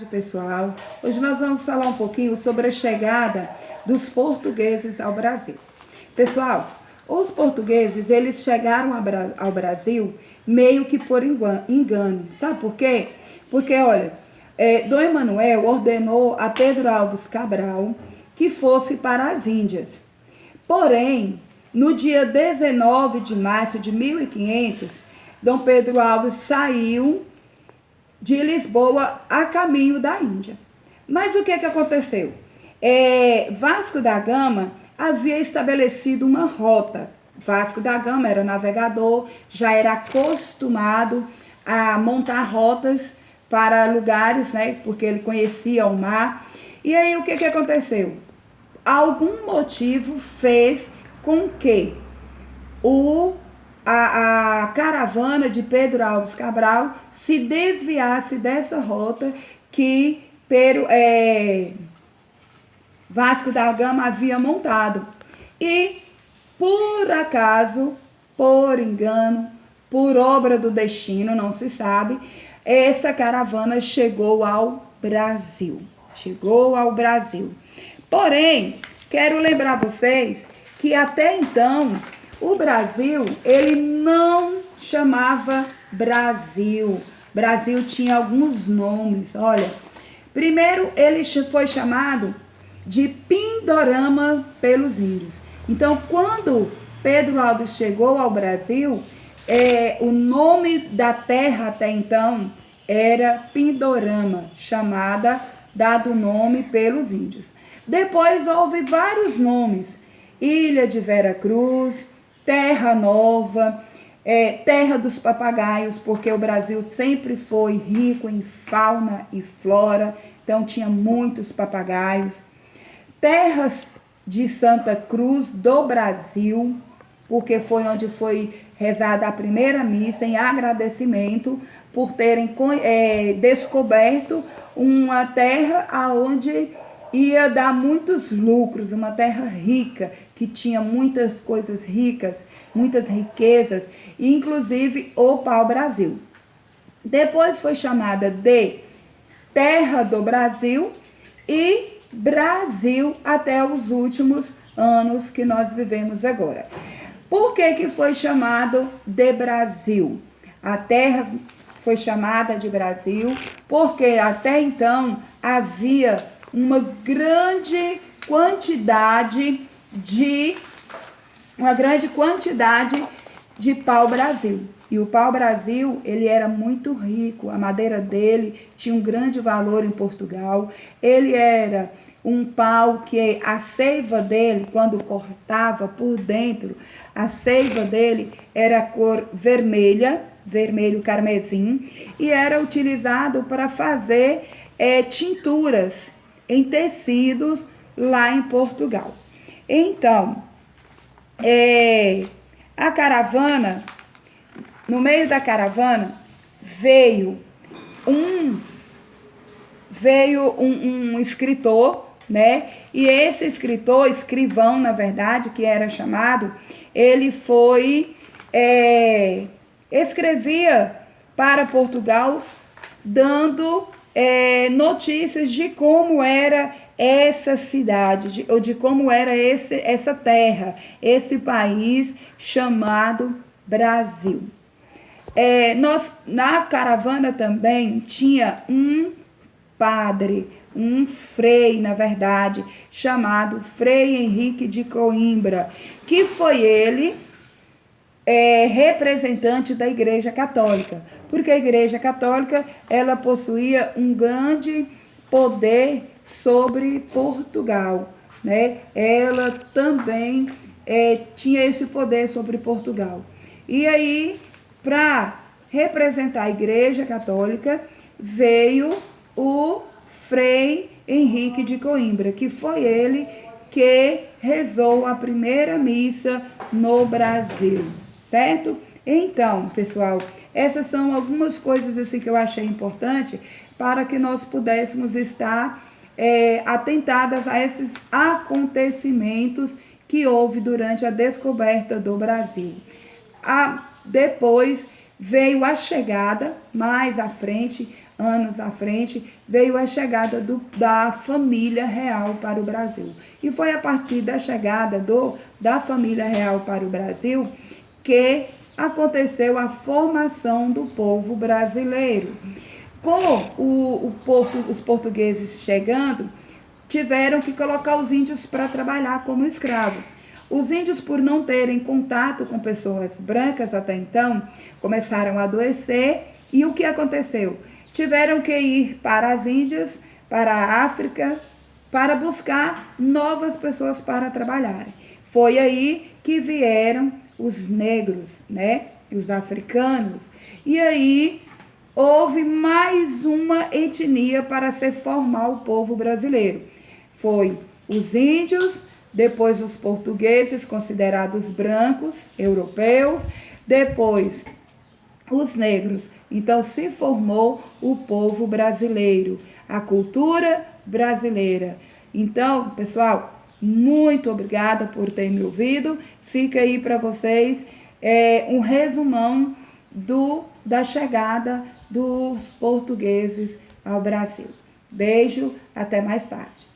Pessoal, hoje nós vamos falar um pouquinho sobre a chegada dos portugueses ao Brasil. Pessoal, os portugueses, eles chegaram ao Brasil meio que por engano. Sabe por quê? Porque, olha, Dom Emanuel ordenou a Pedro Álvares Cabral que fosse para as Índias. Porém, no dia 19 de março de 1500, Dom Pedro Álvares saiu de Lisboa a caminho da Índia. Mas o que aconteceu? Vasco da Gama havia estabelecido uma rota. Vasco da Gama era navegador, já era acostumado a montar rotas para lugares, né? Porque ele conhecia o mar. E aí o que aconteceu? Algum motivo fez com que a caravana de Pedro Álvares Cabral se desviasse dessa rota que Vasco da Gama havia montado. E, por acaso, por engano, por obra do destino, não se sabe, essa caravana chegou ao Brasil. Chegou ao Brasil. Porém, quero lembrar vocês que até então o Brasil, ele não chamava Brasil. Brasil tinha alguns nomes, olha. Primeiro, ele foi chamado de Pindorama pelos índios. Então, quando Pedro Álvares chegou ao Brasil, o nome da terra até então era Pindorama, dado o nome pelos índios. Depois houve vários nomes, Ilha de Vera Cruz, Terra Nova, Terra dos Papagaios, porque o Brasil sempre foi rico em fauna e flora, então tinha muitos papagaios. Terras de Santa Cruz do Brasil, porque foi onde foi rezada a primeira missa em agradecimento por terem descoberto uma terra onde ia dar muitos lucros, uma terra rica, que tinha muitas coisas ricas, muitas riquezas, inclusive o pau-brasil. Depois foi chamada de Terra do Brasil e Brasil até os últimos anos que nós vivemos agora. Por que foi chamado de Brasil? A terra foi chamada de Brasil porque até então havia uma grande quantidade de pau-brasil. E o pau-brasil, ele era muito rico, a madeira dele tinha um grande valor em Portugal. Ele era um pau que a seiva dele, quando cortava por dentro, a seiva dele era cor vermelha, vermelho carmesim, e era utilizado para fazer tinturas em tecidos lá em Portugal. Então, a caravana, no meio da caravana, veio um escritor, né? E esse escrivão, na verdade, que era chamado, ele escrevia para Portugal, dando notícias de como era essa cidade, ou de como era essa terra, esse país chamado Brasil. Na caravana também tinha um padre, um frei, na verdade, chamado Frei Henrique de Coimbra, que foi ele representante da Igreja Católica, porque a Igreja Católica, ela possuía um grande poder sobre Portugal, né? Ela também tinha esse poder sobre Portugal. E aí, para representar a Igreja Católica, veio o Frei Henrique de Coimbra, que foi ele que rezou a primeira missa no Brasil, certo? Então, pessoal, essas são algumas coisas assim que eu achei importante para que nós pudéssemos estar atentadas a esses acontecimentos que houve durante a descoberta do Brasil. Depois veio a chegada, mais à frente, anos à frente, veio a chegada da família real para o Brasil. E foi a partir da chegada da família real para o Brasil que aconteceu a formação do povo brasileiro. Com os portugueses chegando, tiveram que colocar os índios para trabalhar como escravo. Os índios, por não terem contato com pessoas brancas até então, começaram a adoecer. E o que aconteceu? Tiveram que ir para as Índias, para a África, para buscar novas pessoas para trabalharem. Foi aí que vieram os negros, né? Os africanos. E aí houve mais uma etnia para se formar o povo brasileiro. Foi os índios, depois os portugueses, considerados brancos, europeus, depois os negros. Então se formou o povo brasileiro, a cultura brasileira. Então, pessoal, muito obrigada por ter me ouvido. Fica aí para vocês um resumão da chegada dos portugueses ao Brasil. Beijo, até mais tarde.